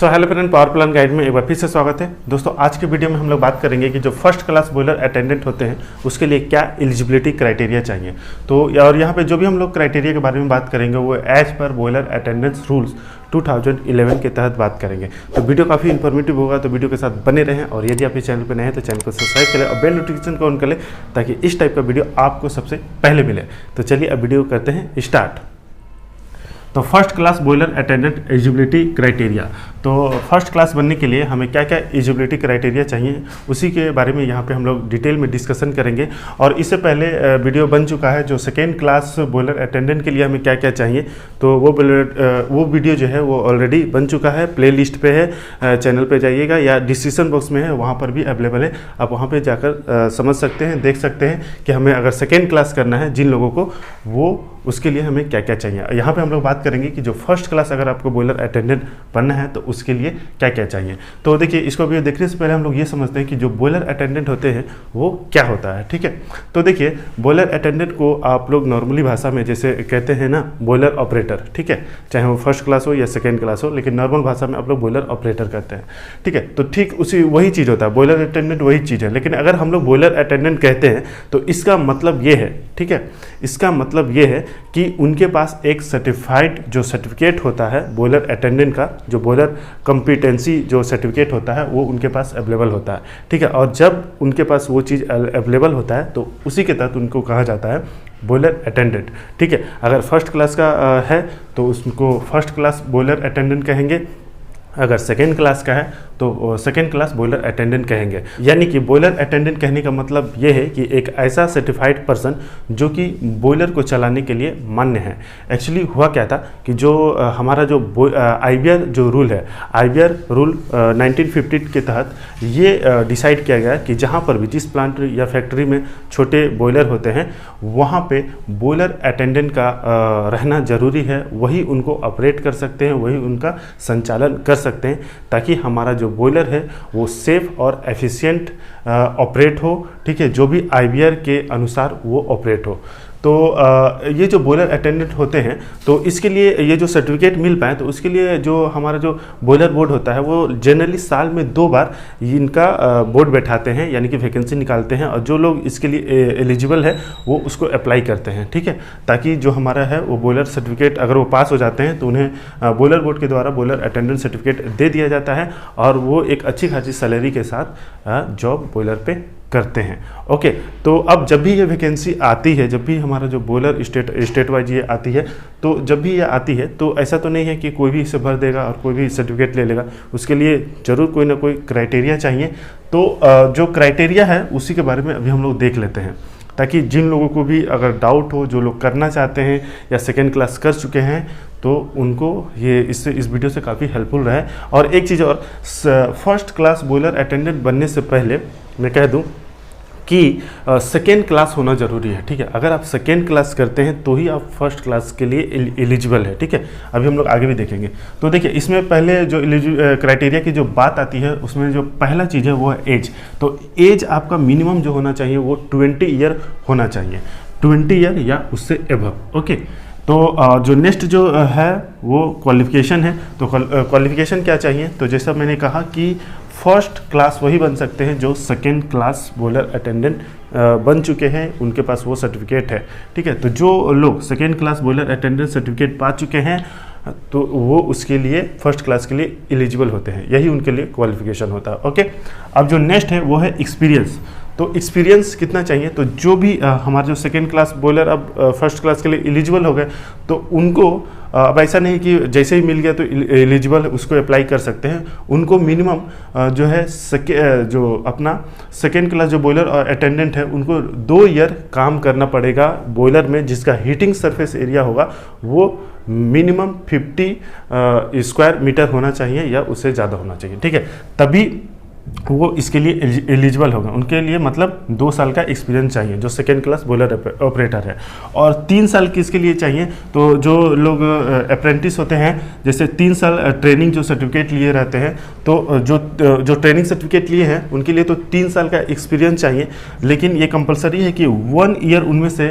Hello friend, power plan guide में एक बार फिर से स्वागत है। दोस्तों आज के वीडियो में हम लोग बात करेंगे कि जो फर्स्ट क्लास बॉयलर अटेंडेंट होते हैं उसके लिए क्या एलिजिबिलिटी क्राइटेरिया चाहिए। तो और यहाँ पे जो भी हम लोग क्राइटेरिया के बारे में बात करेंगे वो as per boiler attendance rules 2011 के तहत बात करेंगे। तो वीडियो काफ़ी इन्फॉर्मेटिव होगा, तो वीडियो के साथ बने रहें। और यदि आप इस चैनल पर नए हैं तो चैनल को सब्सक्राइब करें और बेल नोटिफिकेशन को ऑन कर लें ताकि इस टाइप का वीडियो आपको सबसे पहले मिले। तो चलिए अब वीडियो करते हैं स्टार्ट। तो first class boiler attendant eligibility criteria. तो फर्स्ट क्लास बनने के लिए हमें क्या क्या एलिजिबिलिटी क्राइटेरिया चाहिए उसी के बारे में यहाँ पे हम लोग डिटेल में डिस्कशन करेंगे। और इससे पहले वीडियो बन चुका है जो सेकेंड क्लास बॉयलर अटेंडेंट के लिए हमें क्या क्या चाहिए, तो वो वीडियो जो है वो ऑलरेडी बन चुका है, प्ले लिस्ट पे है, चैनल पे जाइएगा या डिस्क्रिप्शन बॉक्स में है, वहाँ पर भी अवेलेबल है। आप वहाँ पर जाकर समझ सकते हैं, देख सकते हैं कि हमें अगर सेकेंड क्लास करना है जिन लोगों को, वो उसके लिए हमें क्या क्या चाहिए। यहाँ पे हम लोग बात करेंगे कि जो फर्स्ट क्लास अगर आपको बॉयलर अटेंडेंट बनना है तो उसके लिए क्या क्या चाहिए। तो देखिए, इसको भी देखने से पहले हम लोग ये समझते हैं कि जो बॉयलर अटेंडेंट होते हैं वो क्या होता है। ठीक है, तो देखिए बॉयलर अटेंडेंट को आप लोग नॉर्मली भाषा में जैसे कहते हैं ना, बॉयलर ऑपरेटर। ठीक है, चाहे वो फर्स्ट क्लास हो या सेकेंड क्लास हो, लेकिन नॉर्मल भाषा में आप लोग बॉयलर ऑपरेटर कहते हैं। ठीक है, तो ठीक उसी वही चीज़ होता है, बॉयलर अटेंडेंट वही चीज़ है। लेकिन अगर हम लोग बॉयलर अटेंडेंट कहते हैं तो इसका मतलब ये है, ठीक है, इसका मतलब ये है कि उनके पास एक सर्टिफाइड जो सर्टिफिकेट होता है बॉयलर अटेंडेंट का, जो बॉयलर कॉम्पिटेंसी जो सर्टिफिकेट होता है वो उनके पास अवेलेबल होता है। ठीक है, और जब उनके पास वो चीज़ अवेलेबल होता है तो उसी के तहत उनको कहा जाता है बॉयलर अटेंडेंट। ठीक है, अगर फर्स्ट क्लास का है तो उसको फर्स्ट क्लास बॉयलर अटेंडेंट कहेंगे, अगर सेकेंड क्लास का है तो सेकेंड क्लास बॉयलर अटेंडेंट कहेंगे। यानी कि बॉयलर अटेंडेंट कहने का मतलब ये है कि एक ऐसा सर्टिफाइड पर्सन जो कि बॉयलर को चलाने के लिए मान्य है। एक्चुअली हुआ क्या था कि जो हमारा जो IBR जो रूल है, IBR रूल 1950 के तहत ये डिसाइड किया गया कि जहाँ पर भी जिस प्लांट या फैक्ट्री में छोटे बॉयलर होते हैं वहाँ पे बॉयलर अटेंडेंट का रहना ज़रूरी है। वही उनको ऑपरेट कर सकते हैं, वही उनका संचालन कर सकते हैं, ताकि हमारा जो बॉयलर है वो सेफ और एफिशिएंट ऑपरेट हो। ठीक है, जो भी IBR के अनुसार वो ऑपरेट हो। तो ये जो बॉयलर अटेंडेंट होते हैं तो इसके लिए ये जो सर्टिफिकेट मिल पाए तो उसके लिए जो हमारा जो बॉयलर बोर्ड होता है वो जनरली साल में 2 बार इनका बोर्ड बैठाते हैं, यानी कि वैकेंसी निकालते हैं। और जो लोग इसके लिए एलिजिबल है वो उसको अप्लाई करते हैं। ठीक है, ताकि जो हमारा है वो बॉयलर सर्टिफिकेट अगर वो पास हो जाते हैं तो उन्हें बॉयलर बोर्ड के द्वारा बॉयलर अटेंडेंट सर्टिफिकेट दे दिया जाता है और वो एक अच्छी खासी सैलरी के साथ जॉब बॉयलर पे करते हैं। ओके, तो अब जब भी ये वैकेंसी आती है, जब भी हमारा जो बॉयलर स्टेट वाइज ये आती है, तो जब भी ये आती है तो ऐसा तो नहीं है कि कोई भी इसे भर देगा और कोई भी सर्टिफिकेट ले लेगा। उसके लिए ज़रूर कोई ना कोई क्राइटेरिया चाहिए। तो जो क्राइटेरिया है उसी के बारे में अभी हम लोग देख लेते हैं, ताकि जिन लोगों को भी अगर डाउट हो, जो लोग करना चाहते हैं या सेकेंड क्लास कर चुके हैं, तो उनको ये इस वीडियो से काफ़ी हेल्पफुल रहे। और एक चीज़ और, फर्स्ट क्लास बॉयलर अटेंडेंट बनने से पहले मैं कह दूं कि सेकेंड क्लास होना ज़रूरी है। ठीक है, अगर आप सेकेंड क्लास करते हैं तो ही आप फर्स्ट क्लास के लिए एलिजिबल है। ठीक है, अभी हम लोग आगे भी देखेंगे। तो देखिए, इसमें पहले जो क्राइटेरिया की जो बात आती है उसमें जो पहला चीज़ है वो है एज। तो एज आपका मिनिमम जो होना चाहिए वो 20 ईयर होना चाहिए, 20 ईयर या उससे एबव। ओके, तो जो नेक्स्ट जो है वो क्वालिफिकेशन है। तो क्वालिफिकेशन क्या चाहिए, तो जैसा मैंने कहा कि फर्स्ट क्लास वही बन सकते हैं जो सेकेंड क्लास बॉयलर अटेंडेंट बन चुके हैं, उनके पास वो सर्टिफिकेट है। ठीक है, तो जो लोग second class boiler attendant certificate पा चुके हैं तो वो उसके लिए फर्स्ट क्लास के लिए एलिजिबल होते हैं, यही उनके लिए क्वालिफिकेशन होता है। ओके, अब जो नेक्स्ट है वो है एक्सपीरियंस। तो एक्सपीरियंस कितना चाहिए, तो जो भी हमारे जो सेकेंड क्लास बॉयलर अब फर्स्ट क्लास के लिए एलिजिबल हो गए तो उनको अब ऐसा नहीं कि जैसे ही मिल गया तो एलिजिबल उसको अप्लाई कर सकते हैं। उनको मिनिमम जो है जो अपना सेकेंड क्लास जो बॉयलर अटेंडेंट है उनको 2 ईयर काम करना पड़ेगा बॉयलर में, जिसका हीटिंग सरफेस एरिया होगा वो मिनिमम 50 स्क्वायर मीटर होना चाहिए या उससे ज़्यादा होना चाहिए। ठीक है, तभी वो इसके लिए एलिजिबल होगा। उनके लिए मतलब 2 साल का एक्सपीरियंस चाहिए जो सेकेंड क्लास बॉयलर ऑपरेटर है, और 3 साल किसके लिए चाहिए, तो जो लोग अप्रेंटिस होते हैं, जैसे 3 साल ट्रेनिंग जो सर्टिफिकेट लिए रहते हैं, तो जो ट्रेनिंग सर्टिफिकेट लिए हैं उनके लिए तो 3 साल का एक्सपीरियंस चाहिए, लेकिन ये कंपलसरी है कि 1 ईयर उनमें से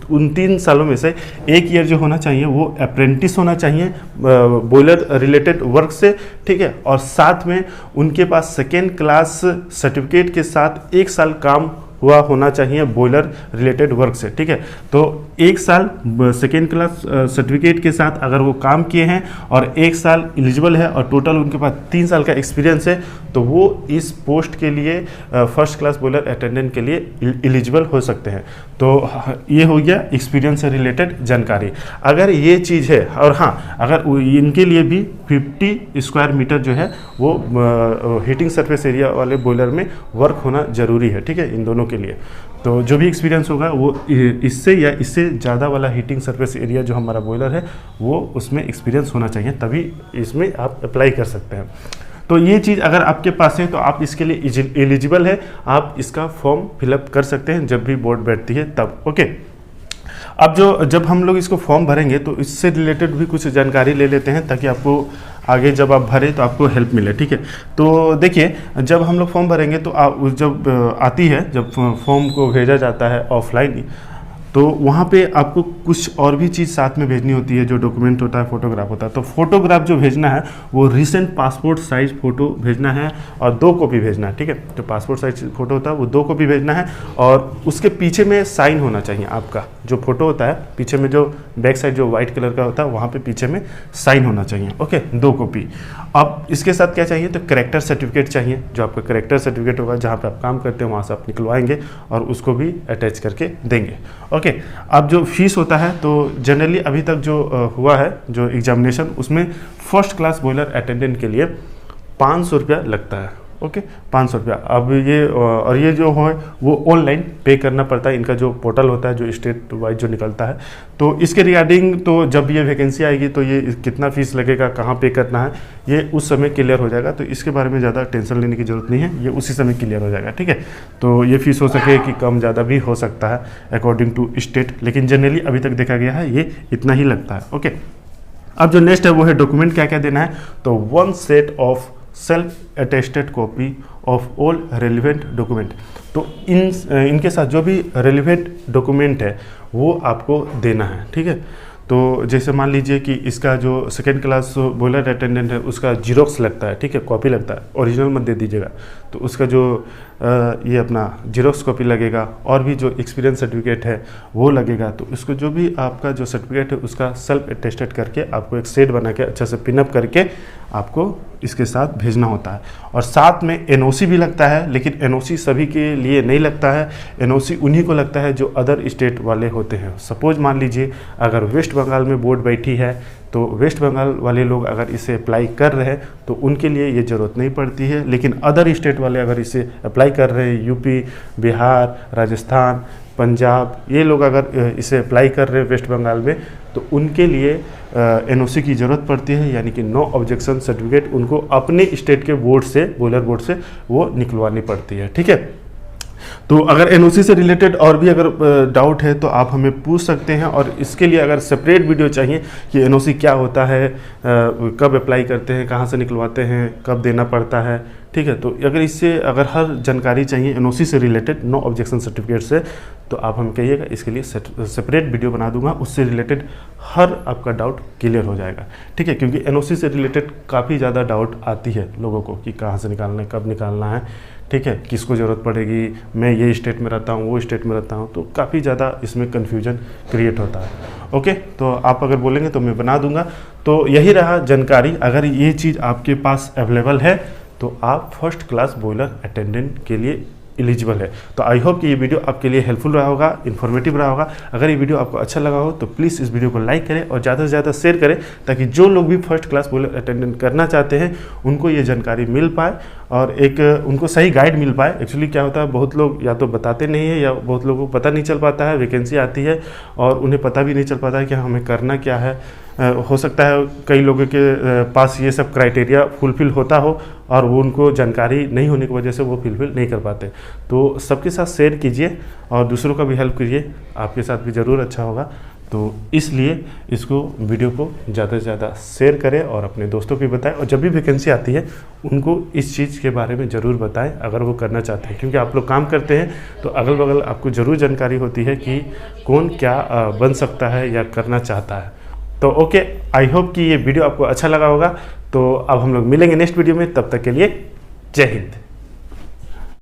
उन 3 सालों में से 1 ईयर जो होना चाहिए वो अप्रेंटिस होना चाहिए बॉयलर रिलेटेड वर्क से, ठीक है। और साथ में उनके पास सेकेंड क्लास सर्टिफिकेट के साथ 1 साल काम हुआ होना चाहिए बॉयलर रिलेटेड वर्क से, ठीक है। तो 1 साल सेकेंड क्लास सर्टिफिकेट के साथ अगर वो काम किए हैं और 1 साल एलिजिबल है और टोटल उनके पास 3 साल का एक्सपीरियंस है, तो वो इस पोस्ट के लिए फर्स्ट क्लास बॉयलर अटेंडेंट के लिए एलिजिबल हो सकते हैं। तो ये हो गया एक्सपीरियंस से रिलेटेड जानकारी। अगर ये चीज़ है, और हाँ, अगर इनके लिए भी 50 स्क्वायर मीटर जो है वो हीटिंग सरफेस एरिया वाले बॉयलर में वर्क होना जरूरी है, ठीक है, इन दोनों के लिए। तो जो भी एक्सपीरियंस होगा वो इससे या इससे ज़्यादा वाला हीटिंग सरफेस एरिया जो हमारा बॉयलर है वो उसमें एक्सपीरियंस होना चाहिए, तभी इसमें आप अप्लाई कर सकते हैं। तो ये चीज़ अगर आपके पास है तो आप इसके लिए एलिजिबल है, आप इसका फॉर्म फिलअप कर सकते हैं जब भी बोर्ड बैठती है तब, ओके। अब जब हम लोग इसको फॉर्म भरेंगे तो इससे रिलेटेड भी कुछ जानकारी ले लेते हैं, ताकि आपको आगे जब आप भरें तो आपको हेल्प मिले, ठीक है। तो देखिए, जब हम लोग फॉर्म भरेंगे तो जब आती है, जब फॉर्म को भेजा जाता है ऑफलाइन, तो वहाँ पे आपको कुछ और भी चीज़ साथ में भेजनी होती है, जो डॉक्यूमेंट होता है, फोटोग्राफ होता है। तो फोटोग्राफ जो भेजना है वो रिसेंट पासपोर्ट साइज फ़ोटो भेजना है और 2 कॉपी भेजना है, ठीक है। जो पासपोर्ट साइज फ़ोटो होता है वो 2 कॉपी भेजना है, और उसके पीछे में साइन होना चाहिए आपका। जो फोटो होता है पीछे में, जो बैक साइड जो वाइट कलर का होता है, वहाँ पे पीछे में साइन होना चाहिए, ओके, 2 कॉपी। अब इसके साथ क्या चाहिए, तो करेक्टर सर्टिफिकेट चाहिए। जो आपका करेक्टर सर्टिफिकेट होगा जहाँ पे आप काम करते हैं वहाँ से आप निकलवाएंगे और उसको भी अटैच करके देंगे, ओके। अब जो फीस होता है, तो जनरली अभी तक जो हुआ है जो एग्जामिनेशन, उसमें फर्स्ट क्लास बॉयलर अटेंडेंट के लिए 500 रुपया लगता है, ओके, 500 रुपया। अब ये जो है वो ऑनलाइन पे करना पड़ता है। इनका जो पोर्टल होता है जो स्टेट वाइज जो निकलता है, तो इसके रिगार्डिंग तो जब ये वैकेंसी आएगी तो ये कितना फीस लगेगा, कहाँ पे करना है, ये उस समय क्लियर हो जाएगा। तो इसके बारे में ज़्यादा टेंशन लेने की ज़रूरत नहीं है, ये उसी समय क्लियर हो जाएगा, ठीक है। तो ये फीस हो सके कि कम ज़्यादा भी हो सकता है अकॉर्डिंग टू स्टेट, लेकिन जनरली अभी तक देखा गया है ये इतना ही लगता है, ओके। अब जो नेक्स्ट है वो है डॉक्यूमेंट क्या क्या देना है। तो 1 set of self attested copy of all relevant document. तो इनके साथ जो भी रेलिवेंट डॉक्यूमेंट है वो आपको देना है, ठीक है। तो जैसे मान लीजिए कि इसका जो सेकेंड क्लास बॉयलर अटेंडेंट है उसका जीरोक्स लगता है, ठीक है, कॉपी लगता है, ओरिजिनल मत दे दीजिएगा। तो उसका जो ये अपना जीरोक्स कॉपी लगेगा, और भी जो एक्सपीरियंस सर्टिफिकेट है वो लगेगा। तो उसको जो भी आपका जो सर्टिफिकेट है उसका सेल्फ अटेस्टेड करके आपको एक सेट बना के अच्छा से पिनअप करके आपको इसके साथ भेजना होता है। और साथ में एनओसी भी लगता है, लेकिन एनओसी सभी के लिए नहीं लगता है। एनओसी उन्हीं को लगता है जो अदर स्टेट वाले होते हैं। सपोज मान लीजिए अगर वेस्ट बंगाल में बोर्ड बैठी है, तो वेस्ट बंगाल वाले लोग अगर इसे अप्लाई कर रहे हैं तो उनके लिए ये ज़रूरत नहीं पड़ती है, लेकिन अदर स्टेट वाले अगर इसे अप्लाई कर रहे हैं, यूपी, बिहार, राजस्थान, पंजाब, ये लोग अगर इसे अप्लाई कर रहे हैं वेस्ट बंगाल में, तो उनके लिए एनओसी की ज़रूरत पड़ती है, यानी कि नो ऑब्जेक्शन सर्टिफिकेट उनको अपने स्टेट के बोर्ड से, बॉयलर बोर्ड से वो निकलवानी पड़ती है, ठीक है। तो अगर एनओसी से रिलेटेड और भी अगर डाउट है तो आप हमें पूछ सकते हैं, और इसके लिए अगर सेपरेट वीडियो चाहिए कि एनओसी क्या होता है, कब अप्लाई करते हैं, कहाँ से निकलवाते हैं, कब देना पड़ता है, ठीक है। तो अगर हर जानकारी चाहिए एनओसी से रिलेटेड, नो ऑब्जेक्शन सर्टिफिकेट से, तो आप हमें कहिएगा, इसके लिए सेपरेट वीडियो बना दूंगा, उससे रिलेटेड हर आपका डाउट क्लियर हो जाएगा, ठीक है। क्योंकि एनओसी से रिलेटेड काफ़ी ज़्यादा डाउट आती है लोगों को कि कहाँ से निकालना है, कब निकालना है, ठीक है, किसको ज़रूरत पड़ेगी, मैं ये स्टेट में रहता हूँ, वो स्टेट में रहता हूँ, तो काफ़ी ज़्यादा इसमें कन्फ्यूजन क्रिएट होता है, ओके। तो आप अगर बोलेंगे तो मैं बना दूंगा। तो यही रहा जानकारी। अगर ये चीज़ आपके पास अवेलेबल है तो आप फर्स्ट क्लास बॉयलर अटेंडेंट के लिए एलिजिबल है। तो आई होप कि ये वीडियो आपके लिए हेल्पफुल रहा होगा, इन्फॉर्मेटिव रहा होगा। अगर ये वीडियो आपको अच्छा लगा हो तो प्लीज़ इस वीडियो को लाइक करें और ज़्यादा से ज़्यादा शेयर करें, ताकि जो लोग भी फर्स्ट क्लास बॉयलर अटेंडेंट करना चाहते हैं उनको ये जानकारी मिल पाए और एक उनको सही गाइड मिल पाए। एक्चुअली क्या होता है, बहुत लोग या तो बताते नहीं है या बहुत लोगों को पता नहीं चल पाता है, वैकेंसी आती है और उन्हें पता भी नहीं चल पाता है कि हमें करना क्या है। हो सकता है कई लोगों के पास ये सब क्राइटेरिया फुलफिल होता हो और वो उनको जानकारी नहीं होने की वजह से वो फिलफिल नहीं कर पाते। तो सबके साथ शेयर कीजिए और दूसरों का भी हेल्प कीजिए, आपके साथ भी ज़रूर अच्छा होगा। तो इसलिए इसको वीडियो को ज़्यादा से ज़्यादा शेयर करें और अपने दोस्तों को भी बताएं, और जब भी वैकेंसी आती है उनको इस चीज़ के बारे में ज़रूर बताएं अगर वो करना चाहते हैं, क्योंकि आप लोग काम करते हैं तो अगल बगल आपको ज़रूर जानकारी होती है कि कौन क्या बन सकता है या करना चाहता है। तो ओके, आई होप कि ये वीडियो आपको अच्छा लगा होगा। तो अब हम लोग मिलेंगे नेक्स्ट वीडियो में, तब तक के लिए जय हिंद।